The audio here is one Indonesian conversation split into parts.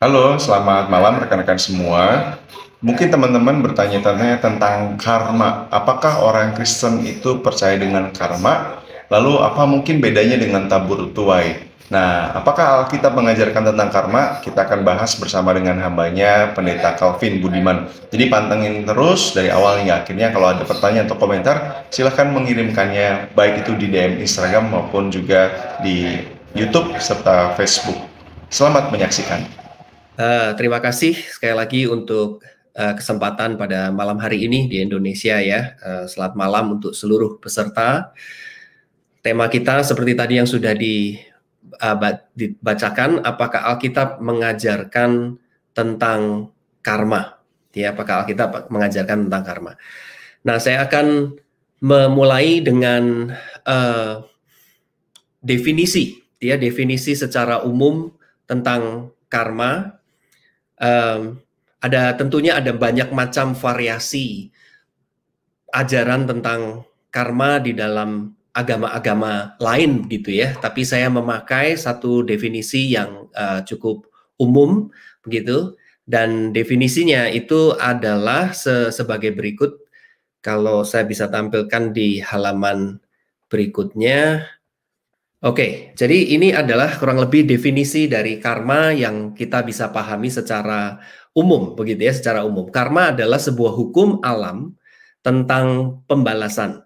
Halo, selamat malam rekan-rekan semua. Mungkin teman-teman bertanya-tanya tentang karma. Apakah orang Kristen itu percaya dengan karma? Lalu apa mungkin bedanya dengan tabur tuai? Nah, apakah Alkitab mengajarkan tentang karma? Kita akan bahas bersama dengan hambanya, Pendeta Calvin Budiman. Jadi pantengin terus dari awal hingga akhirnya. Kalau ada pertanyaan atau komentar, silahkan mengirimkannya baik itu di DM Instagram maupun juga di YouTube serta Facebook. Selamat menyaksikan. Terima kasih sekali lagi untuk kesempatan pada malam hari ini di Indonesia ya. Selamat malam untuk seluruh peserta. Tema kita seperti tadi yang sudah dibacakan, apakah Alkitab mengajarkan tentang karma? Ya, apakah Alkitab mengajarkan tentang karma? Nah, saya akan memulai dengan definisi secara umum tentang karma. Tentunya ada banyak macam variasi ajaran tentang karma di dalam agama-agama lain gitu ya. Tapi saya memakai satu definisi yang cukup umum begitu, dan definisinya itu adalah sebagai berikut. Kalau saya bisa tampilkan di halaman berikutnya. Oke, jadi ini adalah kurang lebih definisi dari karma yang kita bisa pahami secara umum, begitu ya, secara umum. Karma adalah sebuah hukum alam tentang pembalasan.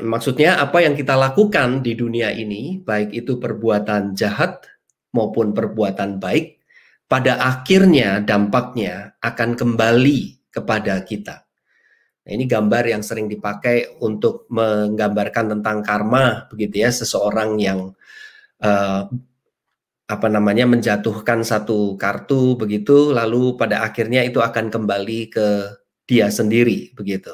Maksudnya apa yang kita lakukan di dunia ini, baik itu perbuatan jahat maupun perbuatan baik, pada akhirnya dampaknya akan kembali kepada kita. Nah, ini gambar yang sering dipakai untuk menggambarkan tentang karma, begitu ya, seseorang yang menjatuhkan satu kartu begitu, lalu pada akhirnya itu akan kembali ke dia sendiri begitu.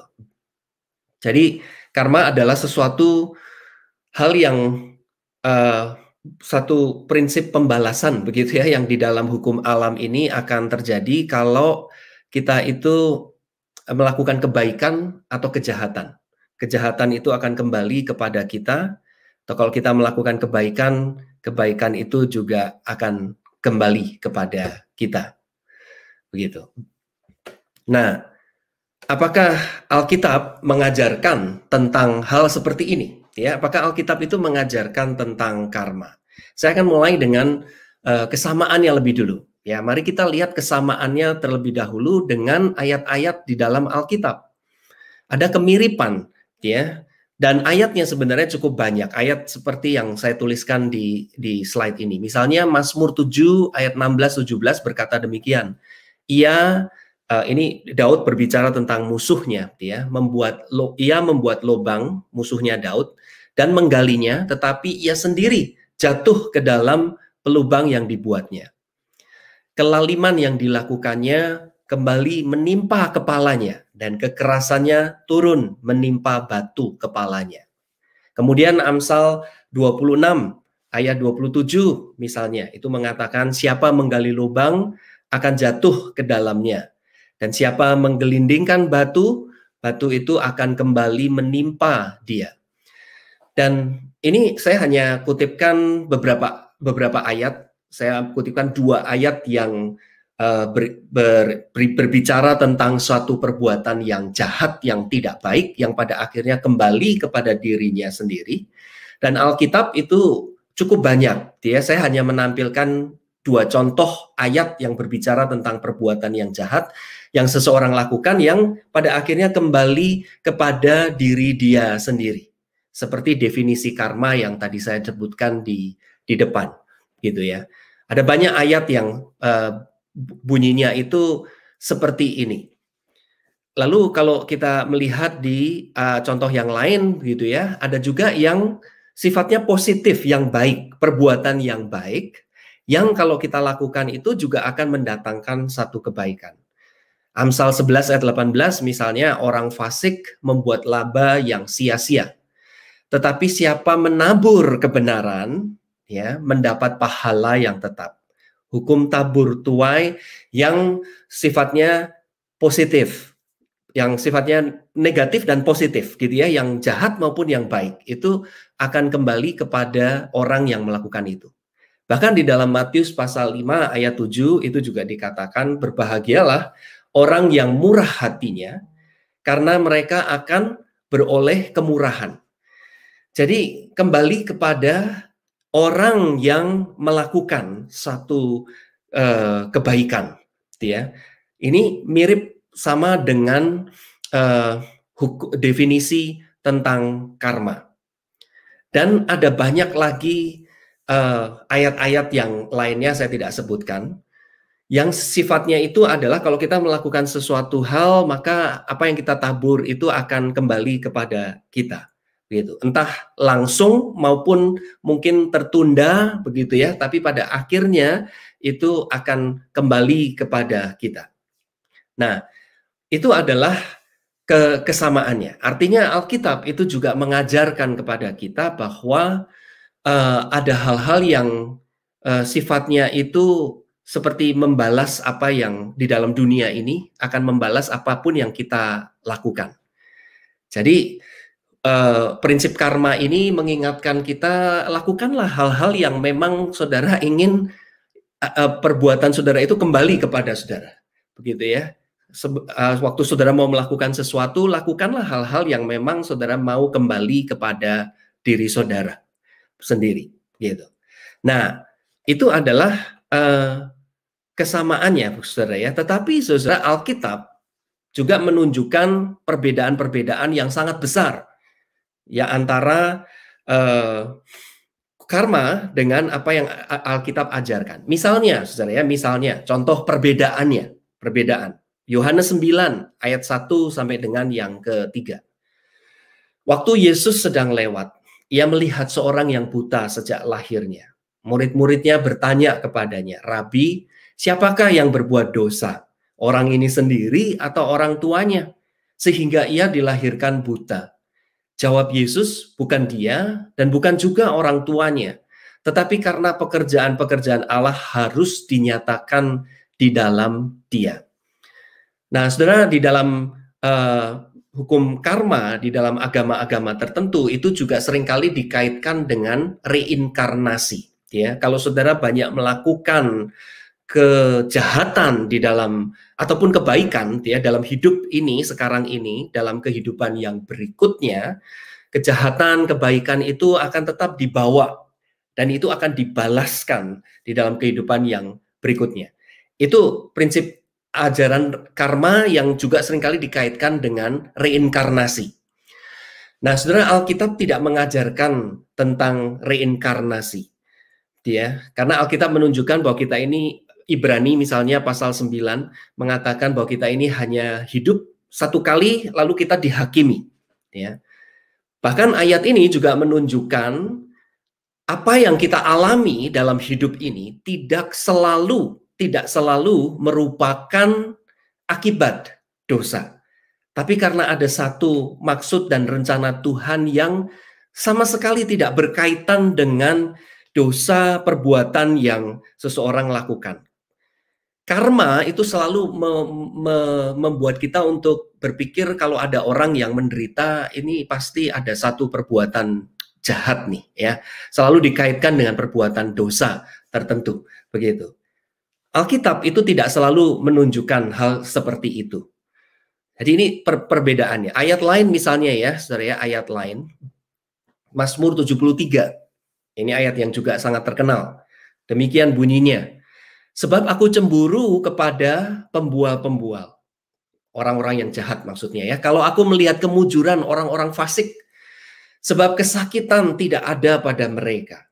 Jadi karma adalah sesuatu hal yang satu prinsip pembalasan begitu ya, yang di dalam hukum alam ini akan terjadi kalau kita itu melakukan kebaikan atau kejahatan. Kejahatan itu akan kembali kepada kita, atau kalau kita melakukan kebaikan, kebaikan itu juga akan kembali kepada kita. Begitu. Nah, apakah Alkitab mengajarkan tentang hal seperti ini? Ya, apakah Alkitab itu mengajarkan tentang karma? Saya akan mulai dengan kesamaannya lebih dulu. Ya, mari kita lihat kesamaannya terlebih dahulu dengan ayat-ayat di dalam Alkitab. Ada kemiripan, ya. Dan ayatnya sebenarnya cukup banyak. Ayat seperti yang saya tuliskan di slide ini. Misalnya Mazmur 7 ayat 16-17 berkata demikian. Ini Daud berbicara tentang musuhnya, ya. Ia membuat lubang, musuhnya Daud, dan menggalinya, tetapi ia sendiri jatuh ke dalam pelubang yang dibuatnya. Kelaliman yang dilakukannya kembali menimpa kepalanya, dan kekerasannya turun menimpa batu kepalanya. Kemudian Amsal 26 ayat 27 misalnya, itu mengatakan siapa menggali lubang akan jatuh ke dalamnya, dan siapa menggelindingkan batu, batu itu akan kembali menimpa dia. Dan ini saya hanya kutipkan beberapa ayat. Saya kutipkan 2 ayat yang berbicara tentang suatu perbuatan yang jahat, yang tidak baik, yang pada akhirnya kembali kepada dirinya sendiri. Dan Alkitab itu cukup banyak. Saya hanya menampilkan 2 contoh ayat yang berbicara tentang perbuatan yang jahat yang seseorang lakukan, yang pada akhirnya kembali kepada diri dia sendiri. Seperti definisi karma yang tadi saya sebutkan di depan, gitu ya. Ada banyak ayat yang bunyinya itu seperti ini. Lalu kalau kita melihat di contoh yang lain, gitu ya, ada juga yang sifatnya positif, yang baik, perbuatan yang baik, yang kalau kita lakukan itu juga akan mendatangkan satu kebaikan. Amsal 11 ayat 18 misalnya, orang fasik membuat laba yang sia-sia. Tetapi siapa menabur kebenaran, ya, mendapat pahala yang tetap. Hukum tabur tuai yang sifatnya positif, yang sifatnya negatif dan positif, gitu ya, yang jahat maupun yang baik, itu akan kembali kepada orang yang melakukan itu. Bahkan di dalam Matius pasal 5 ayat 7 itu juga dikatakan, berbahagialah orang yang murah hatinya, karena mereka akan beroleh kemurahan. Jadi kembali kepada orang yang melakukan satu kebaikan, ya. Ini mirip sama dengan definisi tentang karma. Dan ada banyak lagi ayat-ayat yang lainnya saya tidak sebutkan, yang sifatnya itu adalah kalau kita melakukan sesuatu hal, maka apa yang kita tabur itu akan kembali kepada kita. Gitu. Entah langsung maupun mungkin tertunda begitu ya, tapi pada akhirnya itu akan kembali kepada kita. Nah, itu adalah kesamaannya. Artinya Alkitab itu juga mengajarkan kepada kita bahwa ada hal-hal yang sifatnya itu seperti membalas apa yang di dalam dunia ini, akan membalas apapun yang kita lakukan. Jadi prinsip karma ini mengingatkan kita, lakukanlah hal-hal yang memang saudara ingin perbuatan saudara itu kembali kepada saudara. Begitu ya. Waktu saudara mau melakukan sesuatu, lakukanlah hal-hal yang memang saudara mau kembali kepada diri saudara sendiri, gitu. Nah, itu adalah kesamaannya, saudara ya. Tetapi saudara, Alkitab juga menunjukkan perbedaan-perbedaan yang sangat besar ya antara karma dengan apa yang Alkitab ajarkan. Misalnya, saudara ya, misalnya contoh perbedaan. Yohanes 9 ayat 1 sampai dengan yang ketiga. Waktu Yesus sedang lewat, ia melihat seorang yang buta sejak lahirnya. Murid-muridnya bertanya kepadanya, "Rabi, siapakah yang berbuat dosa? Orang ini sendiri atau orang tuanya? Sehingga ia dilahirkan buta." Jawab Yesus, "Bukan dia dan bukan juga orang tuanya. Tetapi karena pekerjaan-pekerjaan Allah harus dinyatakan di dalam dia." Nah, saudara, di dalam hukum karma, di dalam agama-agama tertentu, itu juga seringkali dikaitkan dengan reinkarnasi. Ya, kalau saudara banyak melakukan kejahatan di dalam ataupun kebaikan ya dalam hidup ini sekarang ini, dalam kehidupan yang berikutnya, kejahatan kebaikan itu akan tetap dibawa dan itu akan dibalaskan di dalam kehidupan yang berikutnya. Itu prinsip ajaran karma yang juga seringkali dikaitkan dengan reinkarnasi. Nah, saudara, Alkitab tidak mengajarkan tentang reinkarnasi. Ya, karena Alkitab menunjukkan bahwa kita ini, Ibrani misalnya pasal 9 mengatakan bahwa kita ini hanya hidup satu kali lalu kita dihakimi. Ya. Bahkan ayat ini juga menunjukkan apa yang kita alami dalam hidup ini tidak selalu merupakan akibat dosa. Tapi karena ada satu maksud dan rencana Tuhan yang sama sekali tidak berkaitan dengan dosa perbuatan yang seseorang lakukan. Karma itu selalu membuat kita untuk berpikir kalau ada orang yang menderita, ini pasti ada satu perbuatan jahat nih ya. Selalu dikaitkan dengan perbuatan dosa tertentu, begitu. Alkitab itu tidak selalu menunjukkan hal seperti itu. Jadi ini perbedaannya. Ayat lain misalnya ya, saudara ya, ayat lain. Mazmur 73. Ini ayat yang juga sangat terkenal. Demikian bunyinya. Sebab aku cemburu kepada pembual-pembual. Orang-orang yang jahat maksudnya ya. Kalau aku melihat kemujuran orang-orang fasik. Sebab kesakitan tidak ada pada mereka.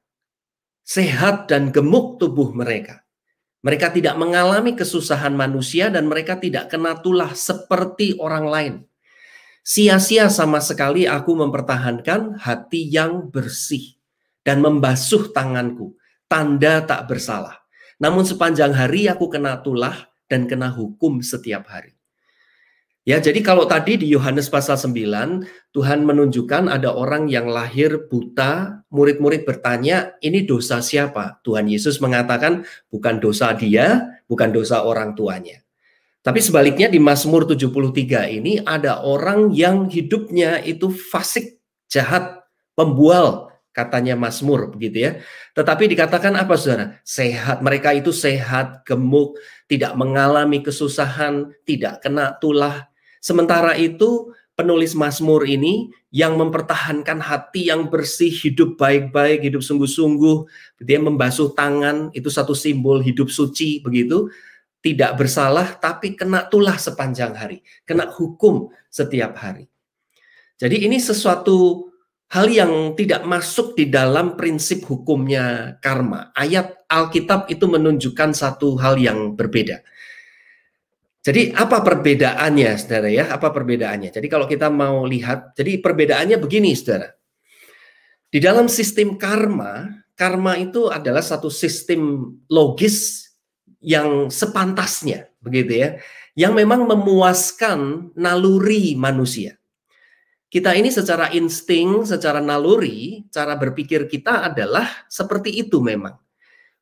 Sehat dan gemuk tubuh mereka. Mereka tidak mengalami kesusahan manusia dan mereka tidak kena tulah seperti orang lain. Sia-sia sama sekali aku mempertahankan hati yang bersih dan membasuh tanganku, tanda tak bersalah. Namun sepanjang hari aku kena tulah dan kena hukum setiap hari. Ya, jadi kalau tadi di Yohanes pasal 9, Tuhan menunjukkan ada orang yang lahir buta, murid-murid bertanya, ini dosa siapa? Tuhan Yesus mengatakan, bukan dosa dia, bukan dosa orang tuanya. Tapi sebaliknya di Mazmur 73 ini ada orang yang hidupnya itu fasik, jahat, pembual, katanya Mazmur begitu ya. Tetapi dikatakan apa saudara? Sehat, mereka itu sehat, gemuk, tidak mengalami kesusahan, tidak kena tulah. Sementara itu penulis Mazmur ini yang mempertahankan hati yang bersih, hidup baik-baik, hidup sungguh-sungguh, dia membasuh tangan, itu satu simbol hidup suci begitu. Tidak bersalah tapi kena tulah sepanjang hari, kena hukum setiap hari. Jadi ini sesuatu hal yang tidak masuk di dalam prinsip hukumnya karma. Ayat Alkitab itu menunjukkan satu hal yang berbeda. Jadi apa perbedaannya, saudara ya? Apa perbedaannya? Jadi kalau kita mau lihat, jadi perbedaannya begini, saudara. Di dalam sistem karma, karma itu adalah satu sistem logis yang sepantasnya, begitu ya, yang memang memuaskan naluri manusia. Kita ini secara insting, secara naluri, cara berpikir kita adalah seperti itu memang.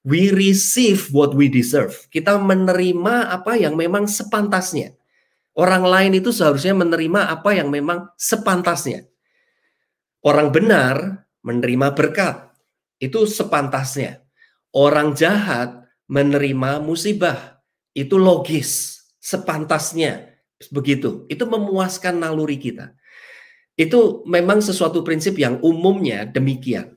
We receive what we deserve. Kita menerima apa yang memang sepantasnya. Orang lain itu seharusnya menerima apa yang memang sepantasnya. Orang benar menerima berkat. Itu sepantasnya. Orang jahat menerima musibah. Itu logis, sepantasnya. Begitu. Itu memuaskan naluri kita. Itu memang sesuatu prinsip yang umumnya demikian.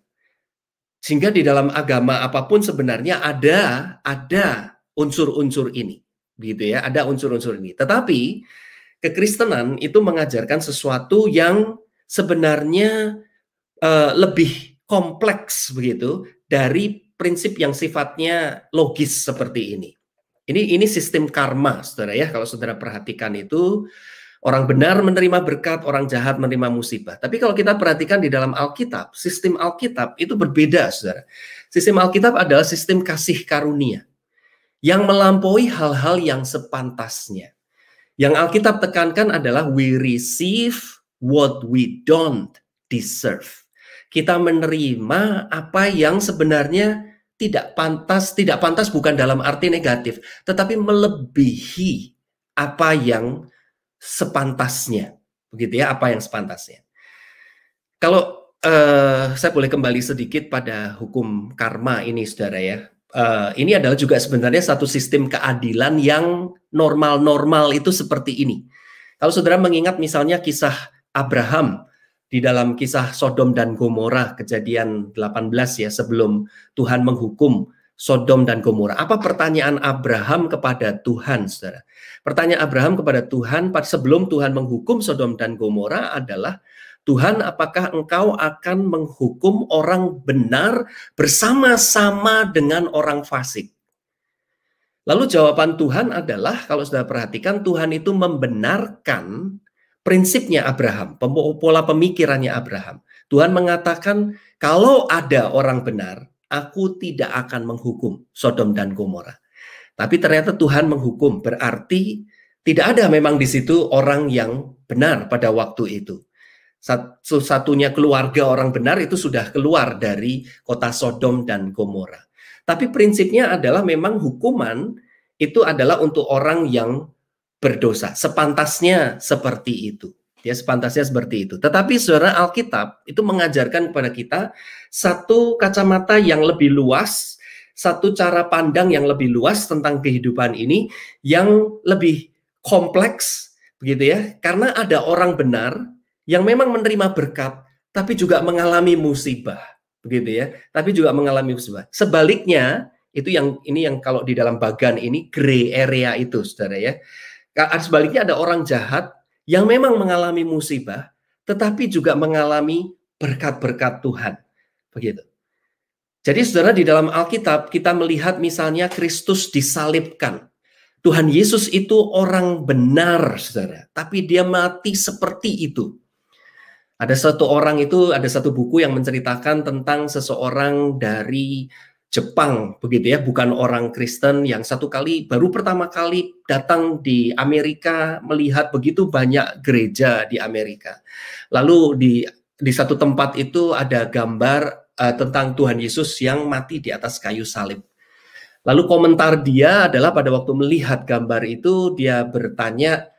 Sehingga di dalam agama apapun sebenarnya ada unsur-unsur ini. Gitu ya, ada unsur-unsur ini. Tetapi kekristenan itu mengajarkan sesuatu yang sebenarnya lebih kompleks begitu dari prinsip yang sifatnya logis seperti ini. Ini sistem karma, saudara ya. Kalau saudara perhatikan itu, orang benar menerima berkat, orang jahat menerima musibah. Tapi kalau kita perhatikan di dalam Alkitab, sistem Alkitab itu berbeda, saudara. Sistem Alkitab adalah sistem kasih karunia yang melampaui hal-hal yang sepantasnya. Yang Alkitab tekankan adalah we receive what we don't deserve. Kita menerima apa yang sebenarnya tidak pantas bukan dalam arti negatif, tetapi melebihi apa yang sepantasnya, begitu ya, apa yang sepantasnya. Kalau saya boleh kembali sedikit pada hukum karma ini, saudara ya. Ini adalah juga sebenarnya satu sistem keadilan yang normal-normal itu seperti ini. Kalau saudara mengingat misalnya kisah Abraham di dalam kisah Sodom dan Gomora, Kejadian 18 ya, sebelum Tuhan menghukum Sodom dan Gomora. Apa pertanyaan Abraham kepada Tuhan, saudara? Pertanyaan Abraham kepada Tuhan sebelum Tuhan menghukum Sodom dan Gomora adalah, Tuhan, apakah engkau akan menghukum orang benar bersama-sama dengan orang fasik? Lalu jawaban Tuhan adalah, kalau sudah perhatikan, Tuhan itu membenarkan prinsipnya Abraham, pola pemikirannya Abraham. Tuhan mengatakan, kalau ada orang benar, aku tidak akan menghukum Sodom dan Gomora. Tapi ternyata Tuhan menghukum, berarti tidak ada memang di situ orang yang benar pada waktu itu. Satu-satunya keluarga orang benar itu sudah keluar dari kota Sodom dan Gomora. Tapi prinsipnya adalah memang hukuman itu adalah untuk orang yang berdosa. Sepantasnya seperti itu. Ya, sepantasnya seperti itu. Tetapi saudara, Alkitab itu mengajarkan kepada kita satu kacamata yang lebih luas, satu cara pandang yang lebih luas tentang kehidupan ini yang lebih kompleks begitu ya. Karena ada orang benar yang memang menerima berkat, tapi juga mengalami musibah, begitu ya. Tapi juga mengalami musibah. Sebaliknya, itu yang kalau di dalam bagan ini gray area itu, saudara ya. Sebaliknya ada orang jahat yang memang mengalami musibah, tetapi juga mengalami berkat-berkat Tuhan, begitu. Jadi, saudara, di dalam Alkitab kita melihat misalnya Kristus disalibkan. Tuhan Yesus itu orang benar, saudara, tapi dia mati seperti itu. Ada satu buku yang menceritakan tentang seseorang dari Jepang, begitu ya, bukan orang Kristen yang baru pertama kali datang di Amerika melihat begitu banyak gereja di Amerika. Lalu di satu tempat itu ada gambar tentang Tuhan Yesus yang mati di atas kayu salib. Lalu komentar dia adalah pada waktu melihat gambar itu dia bertanya,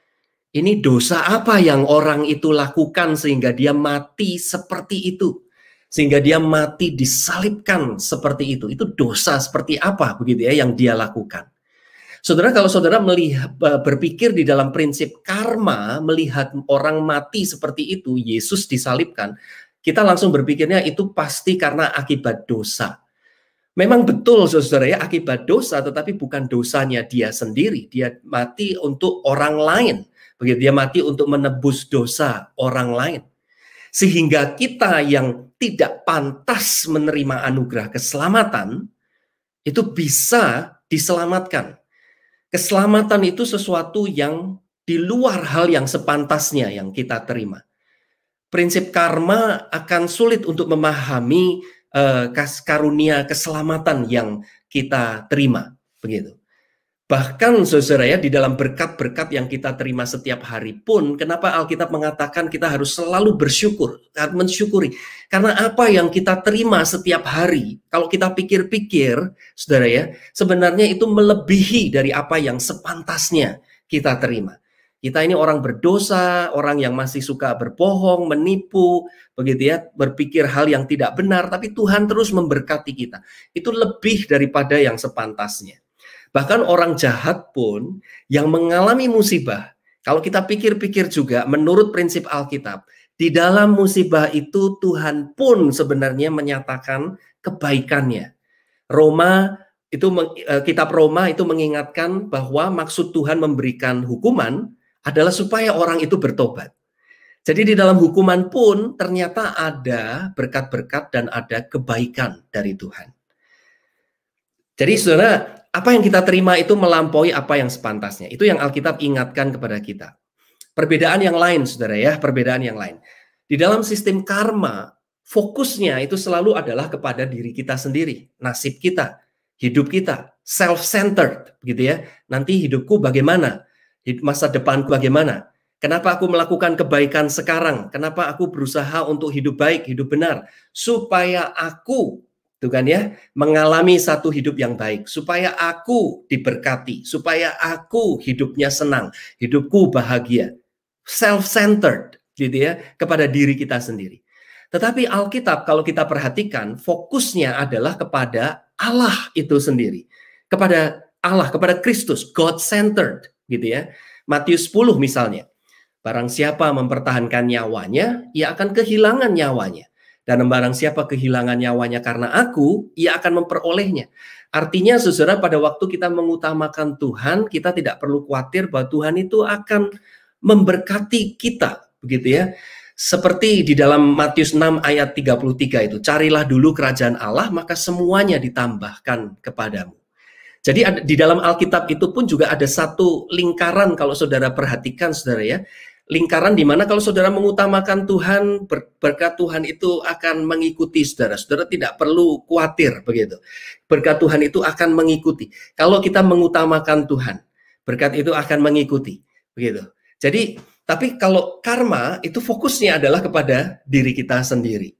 ini dosa apa yang orang itu lakukan sehingga dia mati seperti itu? sehingga dia mati disalibkan seperti itu. Itu dosa seperti apa begitu ya yang dia lakukan. Saudara, kalau saudara melihat, berpikir di dalam prinsip karma, melihat orang mati seperti itu, Yesus disalibkan, kita langsung berpikirnya itu pasti karena akibat dosa. Memang betul saudara ya, akibat dosa, tetapi bukan dosanya dia sendiri. Dia mati untuk orang lain. Begitu, dia mati untuk menebus dosa orang lain. Sehingga kita yang tidak pantas menerima anugerah keselamatan, itu bisa diselamatkan. Keselamatan itu sesuatu yang di luar hal yang sepantasnya yang kita terima. Prinsip karma akan sulit untuk memahami karunia keselamatan yang kita terima. Begitu. Bahkan saudara ya, di dalam berkat-berkat yang kita terima setiap hari pun, kenapa Alkitab mengatakan kita harus selalu bersyukur, mensyukuri. Karena apa yang kita terima setiap hari, kalau kita pikir-pikir, saudara ya, sebenarnya itu melebihi dari apa yang sepantasnya kita terima. Kita ini orang berdosa, orang yang masih suka berbohong, menipu, begitu ya, berpikir hal yang tidak benar, tapi Tuhan terus memberkati kita. Itu lebih daripada yang sepantasnya. Bahkan orang jahat pun yang mengalami musibah, kalau kita pikir-pikir juga menurut prinsip Alkitab, di dalam musibah itu Tuhan pun sebenarnya menyatakan kebaikannya. Kitab Roma itu mengingatkan bahwa maksud Tuhan memberikan hukuman adalah supaya orang itu bertobat. Jadi di dalam hukuman pun ternyata ada berkat-berkat dan ada kebaikan dari Tuhan. Jadi saudara, apa yang kita terima itu melampaui apa yang sepantasnya. Itu yang Alkitab ingatkan kepada kita. Perbedaan yang lain, saudara ya, perbedaan yang lain. Di dalam sistem karma, fokusnya itu selalu adalah kepada diri kita sendiri, nasib kita, hidup kita, self-centered, gitu ya. Nanti hidupku bagaimana? Masa depanku bagaimana? Kenapa aku melakukan kebaikan sekarang? Kenapa aku berusaha untuk hidup baik, hidup benar? Supaya aku kan ya, mengalami satu hidup yang baik, supaya aku diberkati, supaya aku hidupnya senang, hidupku bahagia, self-centered gitu ya, kepada diri kita sendiri. Tetapi Alkitab kalau kita perhatikan fokusnya adalah kepada Allah itu sendiri, kepada Allah, kepada Kristus, God-centered gitu ya. Matius 10 misalnya, barang siapa mempertahankan nyawanya, ia akan kehilangan nyawanya. Dan barang siapa kehilangan nyawanya karena aku, ia akan memperolehnya. Artinya saudara, pada waktu kita mengutamakan Tuhan, kita tidak perlu khawatir bahwa Tuhan itu akan memberkati kita, begitu ya. Seperti di dalam Matius 6 ayat 33 itu, carilah dulu kerajaan Allah, maka semuanya ditambahkan kepadamu. Jadi di dalam Alkitab itu pun juga ada satu lingkaran kalau saudara perhatikan saudara ya. Lingkaran di mana kalau saudara mengutamakan Tuhan, berkat Tuhan itu akan mengikuti saudara. Saudara tidak perlu khawatir begitu. Berkat Tuhan itu akan mengikuti. Kalau kita mengutamakan Tuhan, berkat itu akan mengikuti begitu. Jadi, tapi kalau karma itu fokusnya adalah kepada diri kita sendiri.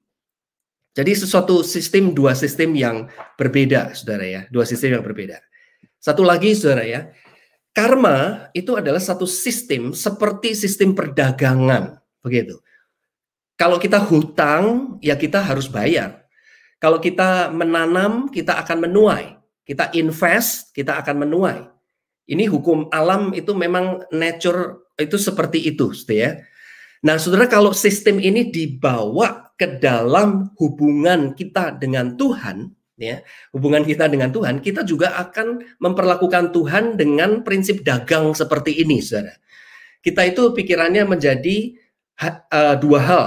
Jadi sesuatu sistem, dua sistem yang berbeda, saudara ya. Dua sistem yang berbeda. Satu lagi, saudara ya. Karma itu adalah satu sistem seperti sistem perdagangan, begitu. Kalau kita hutang, ya kita harus bayar. Kalau kita menanam, kita akan menuai. Kita invest, kita akan menuai. Ini hukum alam itu memang nature itu seperti itu, ya. Nah, saudara, kalau sistem ini dibawa ke dalam hubungan kita dengan Tuhan, ya, hubungan kita dengan Tuhan, kita juga akan memperlakukan Tuhan dengan prinsip dagang seperti ini, saudara. Kita itu pikirannya menjadi dua hal.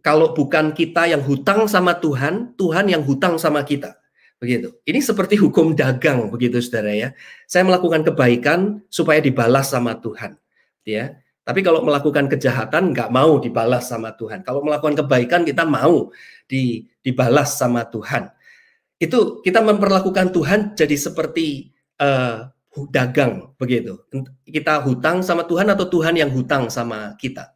Kalau bukan kita yang hutang sama Tuhan, Tuhan yang hutang sama kita. Begitu. Ini seperti hukum dagang, begitu, saudara ya. Saya melakukan kebaikan supaya dibalas sama Tuhan, ya. Tapi kalau melakukan kejahatan nggak mau dibalas sama Tuhan. Kalau melakukan kebaikan kita mau dibalas sama Tuhan. Itu kita memperlakukan Tuhan jadi seperti dagang begitu. Kita hutang sama Tuhan atau Tuhan yang hutang sama kita.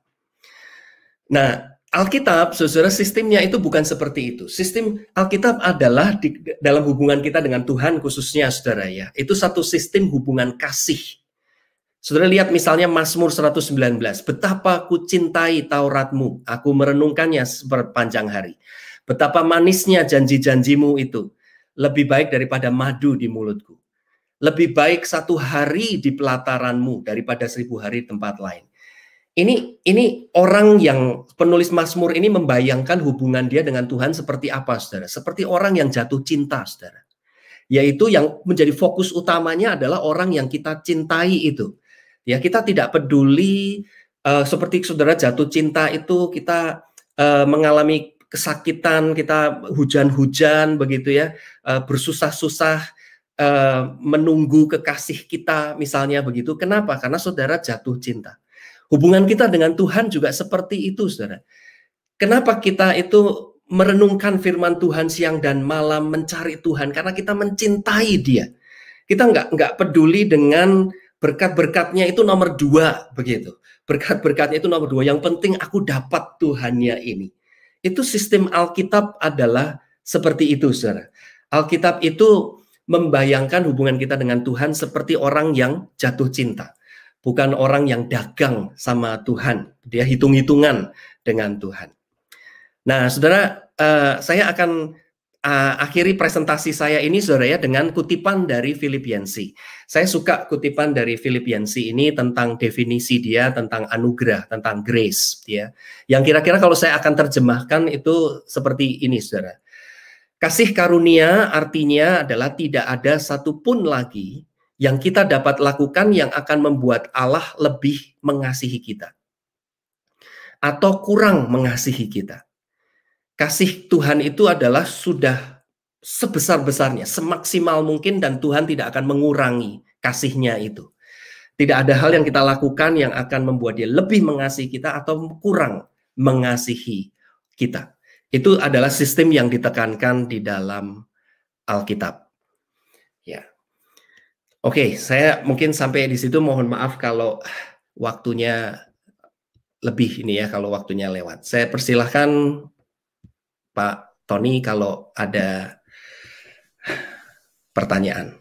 Nah, Alkitab, saudara, sistemnya itu bukan seperti itu. Sistem Alkitab adalah dalam hubungan kita dengan Tuhan khususnya, saudara ya. Itu satu sistem hubungan kasih. Saudara lihat misalnya Mazmur 119. Betapa ku cintai Tauratmu, aku merenungkannya sepanjang hari. Betapa manisnya janji-janjimu itu. Lebih baik daripada madu di mulutku. Lebih baik 1 hari di pelataranmu daripada 1000 hari di tempat lain. Ini orang yang penulis Mazmur ini membayangkan hubungan dia dengan Tuhan seperti apa, saudara? Seperti orang yang jatuh cinta, saudara. Yaitu yang menjadi fokus utamanya adalah orang yang kita cintai itu. Ya, kita tidak peduli seperti saudara jatuh cinta itu kita mengalami kesakitan, kita hujan-hujan begitu ya, bersusah-susah menunggu kekasih kita misalnya begitu. Kenapa? Karena saudara jatuh cinta. Hubungan kita dengan Tuhan juga seperti itu, saudara. Kenapa kita itu merenungkan firman Tuhan siang dan malam, mencari Tuhan? Karena kita mencintai Dia. Kita nggak peduli dengan berkat-berkatnya itu nomor 2 begitu. Berkat-berkatnya itu nomor 2. Yang penting aku dapat Tuhannya ini. Itu sistem Alkitab adalah seperti itu, saudara. Alkitab itu membayangkan hubungan kita dengan Tuhan seperti orang yang jatuh cinta. Bukan orang yang dagang sama Tuhan. Dia hitung-hitungan dengan Tuhan. Nah, saudara, saya akan akhiri presentasi saya ini, saudara ya, dengan kutipan dari Filipiensi. Saya suka kutipan dari Filipiensi ini tentang definisi dia, tentang anugerah, tentang grace. Ya. Yang kira-kira kalau saya akan terjemahkan itu seperti ini, saudara. Kasih karunia artinya adalah tidak ada satupun lagi yang kita dapat lakukan yang akan membuat Allah lebih mengasihi kita. Atau kurang mengasihi kita. Kasih Tuhan itu adalah sudah sebesar-besarnya, semaksimal mungkin dan Tuhan tidak akan mengurangi kasihnya itu. Tidak ada hal yang kita lakukan yang akan membuat dia lebih mengasihi kita atau kurang mengasihi kita. Itu adalah sistem yang ditekankan di dalam Alkitab. Ya. Oke, saya mungkin sampai di situ. Mohon maaf kalau waktunya lebih ini ya, kalau waktunya lewat. Saya persilahkan Pak Tony kalau ada pertanyaan.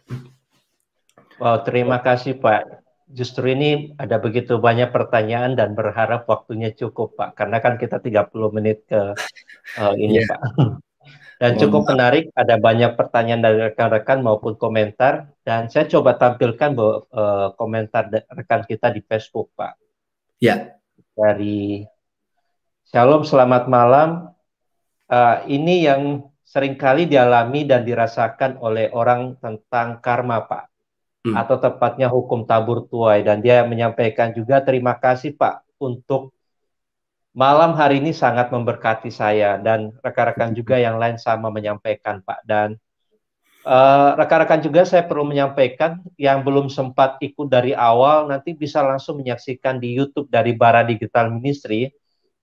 Wow, terima kasih Pak. Justru ini ada begitu banyak pertanyaan dan berharap waktunya cukup Pak. Karena kan kita 30 menit ke ini Pak. Dan cukup menarik, ada banyak pertanyaan dari rekan-rekan maupun komentar. Dan saya coba tampilkan komentar rekan kita di Facebook, Pak. Ya. Dari Shalom, selamat malam. Ini yang seringkali dialami dan dirasakan oleh orang tentang karma, Pak. Atau tepatnya hukum tabur tuai. Dan dia menyampaikan juga terima kasih, Pak, untuk malam hari ini sangat memberkati saya dan rekan-rekan juga yang lain sama menyampaikan Pak. Dan rekan-rekan juga saya perlu menyampaikan yang belum sempat ikut dari awal nanti bisa langsung menyaksikan di YouTube dari Bara Digital Ministry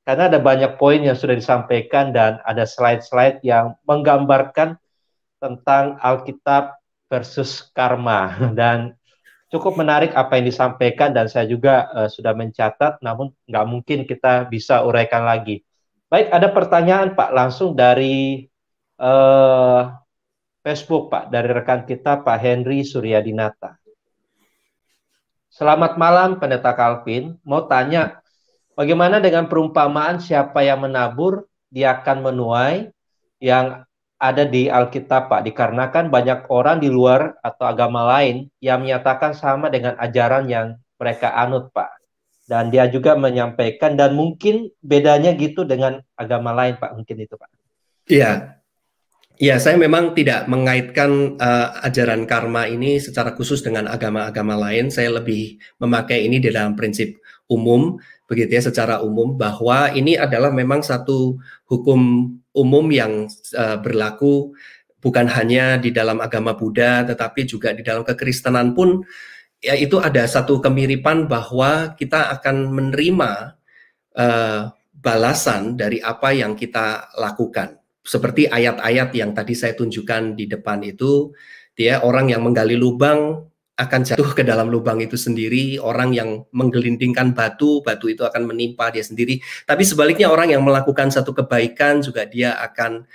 karena ada banyak poin yang sudah disampaikan dan ada slide-slide yang menggambarkan tentang Alkitab versus karma dan cukup menarik apa yang disampaikan dan saya juga sudah mencatat, namun nggak mungkin kita bisa uraikan lagi. Baik, ada pertanyaan Pak langsung dari Facebook Pak, dari rekan kita Pak Henry Suryadinata. Selamat malam Pendeta Calvin, mau tanya bagaimana dengan perumpamaan siapa yang menabur, dia akan menuai yang ada di Alkitab Pak, dikarenakan banyak orang di luar atau agama lain yang menyatakan sama dengan ajaran yang mereka anut Pak. Dan dia juga menyampaikan dan mungkin bedanya gitu dengan agama lain Pak, mungkin itu Pak. Iya. Ya, saya memang tidak mengaitkan ajaran karma ini secara khusus dengan agama-agama lain. Saya lebih memakai ini di dalam prinsip umum, begitu ya, secara umum bahwa ini adalah memang satu hukum umum yang berlaku bukan hanya di dalam agama Buddha, tetapi juga di dalam kekristenan pun ya itu ada satu kemiripan bahwa kita akan menerima balasan dari apa yang kita lakukan. Seperti ayat-ayat yang tadi saya tunjukkan di depan itu, dia orang yang menggali lubang akan jatuh ke dalam lubang itu sendiri, orang yang menggelindingkan batu, batu itu akan menimpa dia sendiri. Tapi sebaliknya orang yang melakukan satu kebaikan juga dia akan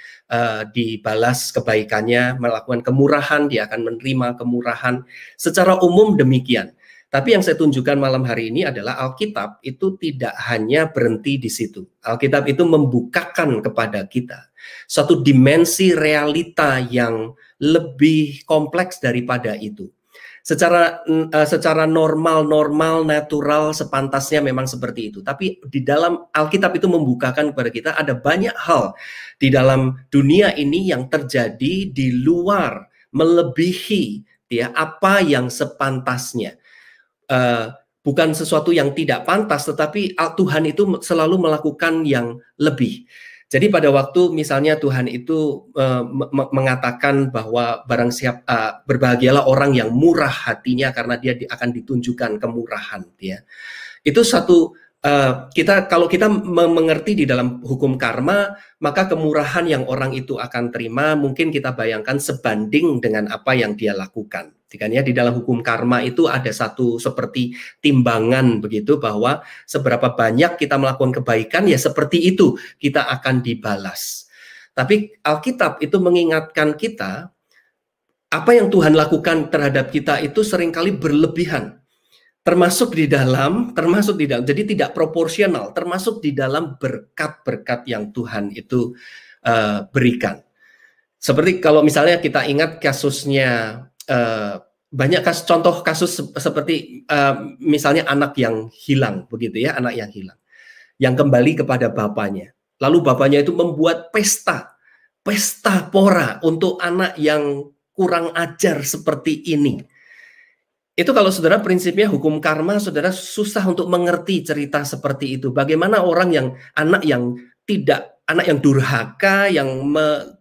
dibalas kebaikannya, melakukan kemurahan, dia akan menerima kemurahan. Secara umum demikian. Tapi yang saya tunjukkan malam hari ini adalah Alkitab itu tidak hanya berhenti di situ. Alkitab itu membukakan kepada kita suatu dimensi realita yang lebih kompleks daripada itu. Secara normal, natural, sepantasnya memang seperti itu. Tapi di dalam Alkitab itu membukakan kepada kita ada banyak hal di dalam dunia ini yang terjadi di luar, melebihi ya apa yang sepantasnya. Bukan sesuatu yang tidak pantas, tetapi Tuhan itu selalu melakukan yang lebih. Jadi pada waktu misalnya Tuhan itu mengatakan bahwa berbahagialah orang yang murah hatinya karena dia akan ditunjukkan kemurahan, ya. Itu satu kalau kita mengerti di dalam hukum karma, maka kemurahan yang orang itu akan terima mungkin kita bayangkan sebanding dengan apa yang dia lakukan. Ya, di dalam hukum karma itu ada satu seperti timbangan begitu, bahwa seberapa banyak kita melakukan kebaikan ya seperti itu kita akan dibalas. Tapi Alkitab itu mengingatkan kita apa yang Tuhan lakukan terhadap kita itu seringkali berlebihan. Termasuk di dalam, jadi tidak proporsional, termasuk di dalam berkat-berkat yang Tuhan itu berikan. Seperti kalau misalnya kita ingat kasusnya, banyak contoh kasus seperti misalnya anak yang hilang, begitu ya, anak yang hilang, yang kembali kepada bapaknya. Lalu bapaknya itu membuat pesta pora untuk anak yang kurang ajar seperti ini. Itu kalau saudara prinsipnya hukum karma, saudara susah untuk mengerti cerita seperti itu. Bagaimana anak yang durhaka, yang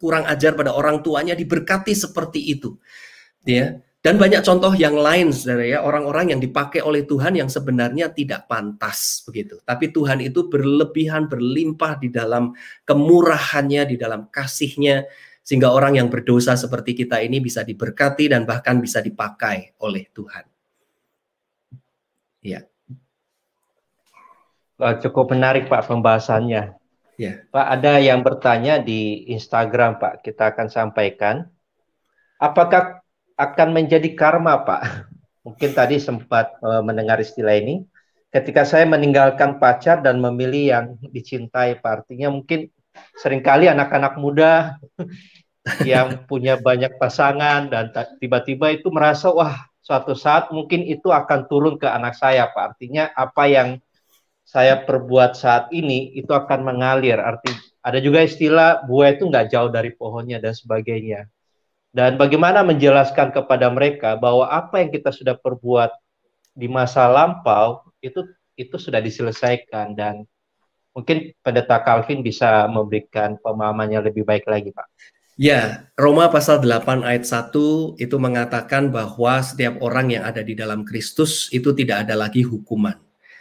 kurang ajar pada orang tuanya diberkati seperti itu, ya. Dan banyak contoh yang lain, saudara ya, orang-orang yang dipakai oleh Tuhan yang sebenarnya tidak pantas begitu. Tapi Tuhan itu berlebihan, berlimpah di dalam kemurahannya, di dalam kasihnya, sehingga orang yang berdosa seperti kita ini bisa diberkati dan bahkan bisa dipakai oleh Tuhan. Ya. Cukup menarik Pak pembahasannya. Ya. Pak, ada yang bertanya di Instagram Pak, kita akan sampaikan. Apakah akan menjadi karma Pak? Mungkin tadi sempat mendengar istilah ini. Ketika saya meninggalkan pacar dan memilih yang dicintai Pak, artinya mungkin seringkali anak-anak muda yang punya banyak pasangan dan tiba-tiba itu merasa wah suatu saat mungkin itu akan turun ke anak saya Pak. Artinya apa yang saya perbuat saat ini itu akan mengalir. Ada juga istilah buah itu nggak jauh dari pohonnya dan sebagainya. Dan bagaimana menjelaskan kepada mereka bahwa apa yang kita sudah perbuat di masa lampau itu sudah diselesaikan, dan mungkin Pendeta Calvin bisa memberikan pemahamannya lebih baik lagi Pak. Ya, Roma pasal 8 ayat 1 itu mengatakan bahwa setiap orang yang ada di dalam Kristus itu tidak ada lagi hukuman,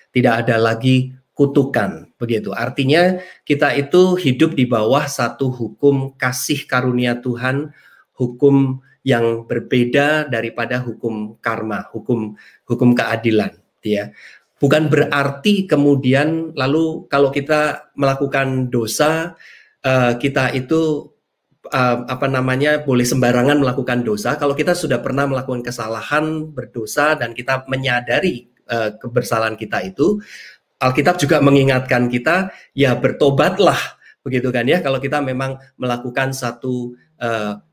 tidak ada lagi kutukan, begitu. Artinya kita itu hidup di bawah satu hukum kasih karunia Tuhan, hukum yang berbeda daripada hukum karma, hukum keadilan, ya. Bukan berarti kemudian lalu kalau kita melakukan dosa, kita itu boleh sembarangan melakukan dosa. Kalau kita sudah pernah melakukan kesalahan, berdosa, dan kita menyadari kebersalahan kita itu, Alkitab juga mengingatkan kita, ya bertobatlah, begitu kan ya, kalau kita memang melakukan satu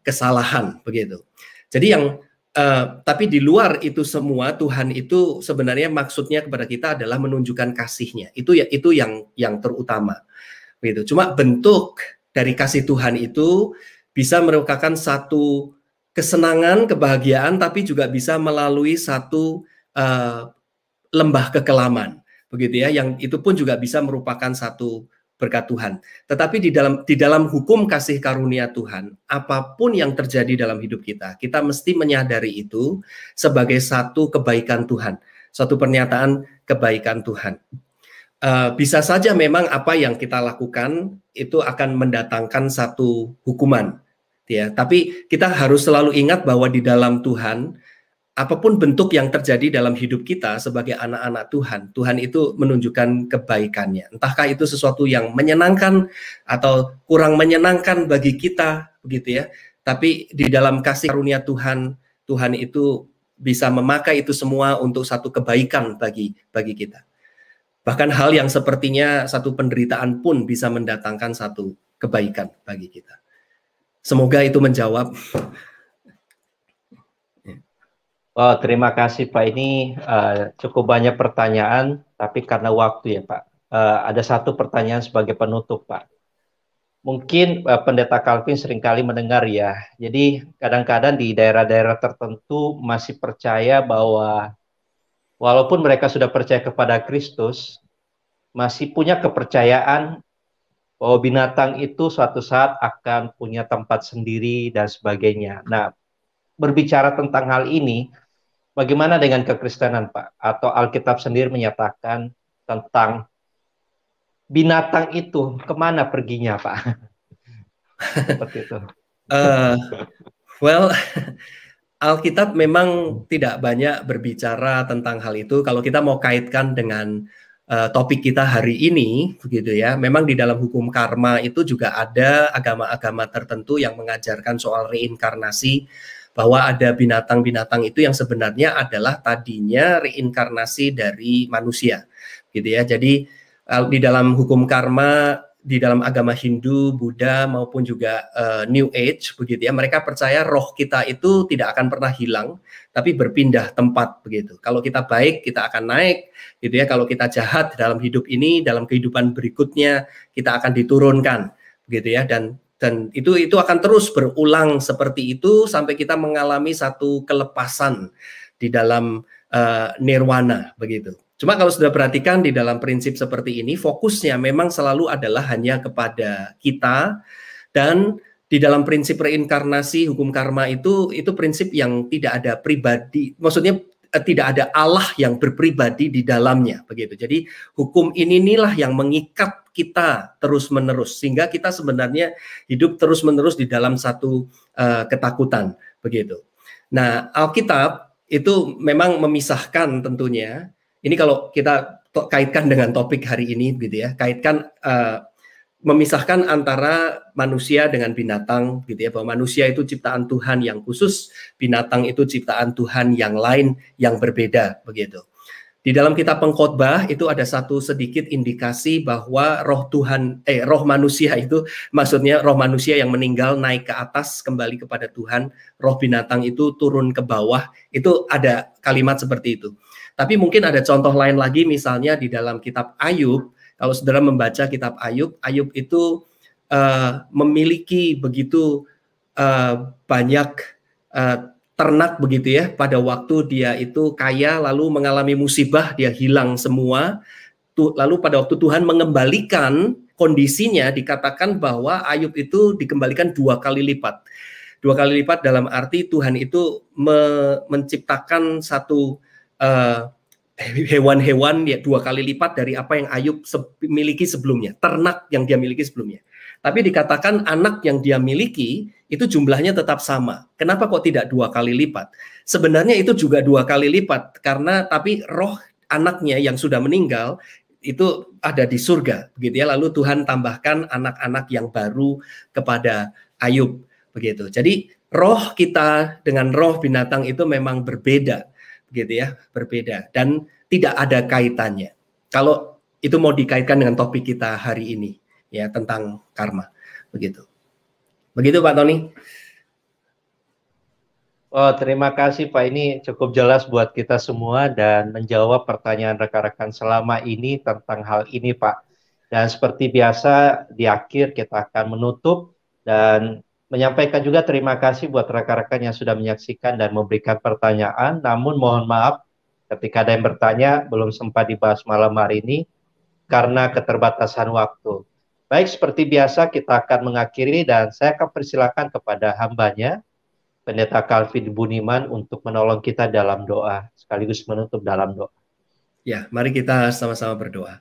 kesalahan, begitu. Jadi tapi di luar itu semua, Tuhan itu sebenarnya maksudnya kepada kita adalah menunjukkan kasihnya. Itu yang terutama, begitu. Cuma bentuk dari kasih Tuhan itu bisa merupakan satu kesenangan, kebahagiaan, tapi juga bisa melalui satu lembah kekelaman, begitu ya. Yang itu pun juga bisa merupakan satu berkat Tuhan. Tetapi di dalam hukum kasih karunia Tuhan, apapun yang terjadi dalam hidup kita, kita mesti menyadari itu sebagai satu kebaikan Tuhan, suatu pernyataan kebaikan Tuhan. Bisa saja memang apa yang kita lakukan itu akan mendatangkan satu hukuman, ya. Tapi kita harus selalu ingat bahwa di dalam Tuhan, apapun bentuk yang terjadi dalam hidup kita sebagai anak-anak Tuhan, Tuhan itu menunjukkan kebaikannya. Entahkah itu sesuatu yang menyenangkan atau kurang menyenangkan bagi kita, begitu ya. Tapi di dalam kasih karunia Tuhan, Tuhan itu bisa memakai itu semua untuk satu kebaikan bagi kita. Bahkan hal yang sepertinya satu penderitaan pun bisa mendatangkan satu kebaikan bagi kita. Semoga itu menjawab. Oh, terima kasih Pak. Ini cukup banyak pertanyaan, tapi karena waktu ya Pak. Ada satu pertanyaan sebagai penutup Pak. Mungkin Pendeta Calvin seringkali mendengar ya. Jadi kadang-kadang di daerah-daerah tertentu masih percaya bahwa walaupun mereka sudah percaya kepada Kristus, masih punya kepercayaan bahwa binatang itu suatu saat akan punya tempat sendiri dan sebagainya. Nah, berbicara tentang hal ini, bagaimana dengan kekristenan, Pak? Atau Alkitab sendiri menyatakan tentang binatang itu kemana perginya, Pak? Seperti itu. Well, Alkitab memang tidak banyak berbicara tentang hal itu. Kalau kita mau kaitkan dengan topik kita hari ini, begitu ya. Memang di dalam hukum karma itu juga ada agama-agama tertentu yang mengajarkan soal reinkarnasi, bahwa ada binatang-binatang itu yang sebenarnya adalah tadinya reinkarnasi dari manusia, gitu ya. Jadi di dalam hukum karma, di dalam agama Hindu, Buddha maupun juga New Age, begitu ya, mereka percaya roh kita itu tidak akan pernah hilang, tapi berpindah tempat, begitu. Kalau kita baik, kita akan naik, gitu ya. Kalau kita jahat dalam hidup ini, dalam kehidupan berikutnya kita akan diturunkan, begitu ya. Dan itu akan terus berulang seperti itu sampai kita mengalami satu kelepasan di dalam nirwana, begitu. Cuma kalau sudah perhatikan di dalam prinsip seperti ini, fokusnya memang selalu adalah hanya kepada kita, dan di dalam prinsip reinkarnasi, hukum karma itu prinsip yang tidak ada pribadi, maksudnya tidak ada Allah yang berpribadi di dalamnya, begitu. Jadi hukum inilah yang mengikat kita terus-menerus, sehingga kita sebenarnya hidup terus-menerus di dalam satu ketakutan, begitu. Nah, Alkitab itu memang memisahkan tentunya. Ini kalau kita kaitkan dengan topik hari ini, gitu ya, kaitkan memisahkan antara manusia dengan binatang, gitu ya, bahwa manusia itu ciptaan Tuhan yang khusus, binatang itu ciptaan Tuhan yang lain yang berbeda, begitu. Di dalam kitab Pengkhotbah itu ada satu sedikit indikasi bahwa roh manusia itu, maksudnya roh manusia yang meninggal naik ke atas kembali kepada Tuhan, roh binatang itu turun ke bawah, itu ada kalimat seperti itu. Tapi mungkin ada contoh lain lagi, misalnya di dalam kitab Ayub. Kalau saudara membaca kitab Ayub, Ayub itu memiliki begitu banyak ternak, begitu ya. Pada waktu dia itu kaya, lalu mengalami musibah, dia hilang semua. Lalu pada waktu Tuhan mengembalikan kondisinya, dikatakan bahwa Ayub itu dikembalikan 2 kali lipat. 2 kali lipat dalam arti Tuhan itu menciptakan satu hewan-hewan ya 2 kali lipat dari apa yang Ayub miliki sebelumnya, ternak yang dia miliki sebelumnya. Tapi dikatakan anak yang dia miliki itu jumlahnya tetap sama. Kenapa kok tidak 2 kali lipat? Sebenarnya itu juga 2 kali lipat, tapi roh anaknya yang sudah meninggal itu ada di surga, begitu ya. Lalu Tuhan tambahkan anak-anak yang baru kepada Ayub, begitu. Jadi roh kita dengan roh binatang itu memang berbeda, gitu ya, berbeda dan tidak ada kaitannya. Kalau itu mau dikaitkan dengan topik kita hari ini, ya, tentang karma, begitu. Begitu Pak Tony. Oh, terima kasih Pak. Ini cukup jelas buat kita semua dan menjawab pertanyaan rekan-rekan selama ini tentang hal ini Pak. Dan seperti biasa di akhir kita akan menutup dan menyampaikan juga terima kasih buat rekan-rekan yang sudah menyaksikan dan memberikan pertanyaan. Namun mohon maaf ketika ada yang bertanya belum sempat dibahas malam hari ini karena keterbatasan waktu. Baik, seperti biasa kita akan mengakhiri dan saya akan persilakan kepada hambanya, Pendeta Calvin Buniman, untuk menolong kita dalam doa, sekaligus menutup dalam doa. Ya, mari kita sama-sama berdoa.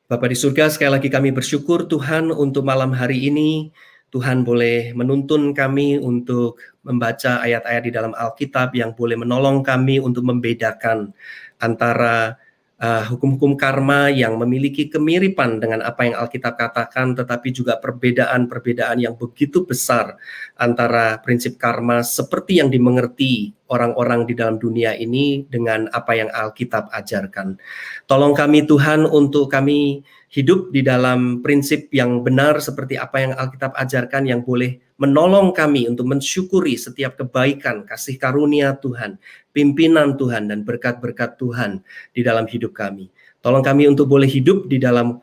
Bapa di surga, sekali lagi kami bersyukur Tuhan untuk malam hari ini. Tuhan boleh menuntun kami untuk membaca ayat-ayat di dalam Alkitab yang boleh menolong kami untuk membedakan antara hukum-hukum karma yang memiliki kemiripan dengan apa yang Alkitab katakan, tetapi juga perbedaan-perbedaan yang begitu besar antara prinsip karma seperti yang dimengerti orang-orang di dalam dunia ini dengan apa yang Alkitab ajarkan. Tolong kami Tuhan untuk kami hidup di dalam prinsip yang benar seperti apa yang Alkitab ajarkan, yang boleh menolong kami untuk mensyukuri setiap kebaikan, kasih karunia Tuhan, pimpinan Tuhan, dan berkat-berkat Tuhan di dalam hidup kami. Tolong kami untuk boleh hidup di dalam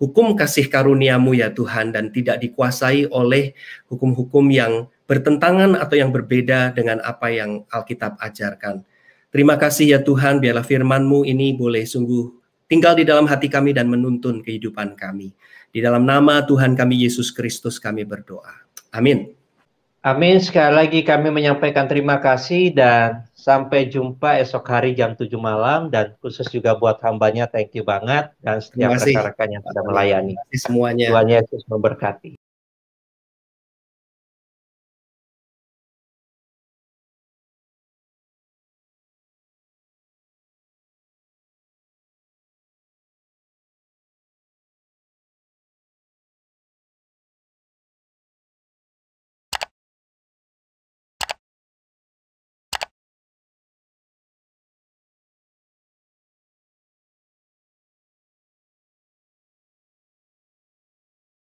hukum kasih karuniamu ya Tuhan, dan tidak dikuasai oleh hukum-hukum yang bertentangan atau yang berbeda dengan apa yang Alkitab ajarkan. Terima kasih ya Tuhan, biarlah firman-Mu ini boleh sungguh tinggal di dalam hati kami dan menuntun kehidupan kami. Di dalam nama Tuhan kami Yesus Kristus kami berdoa. Amin. Amin. Sekali lagi kami menyampaikan terima kasih dan sampai jumpa esok hari jam 7 malam, dan khusus juga buat hambanya, thank you banget, dan setiap rekan-rekan yang sudah melayani. Semuanya. Tuhan Yesus memberkati.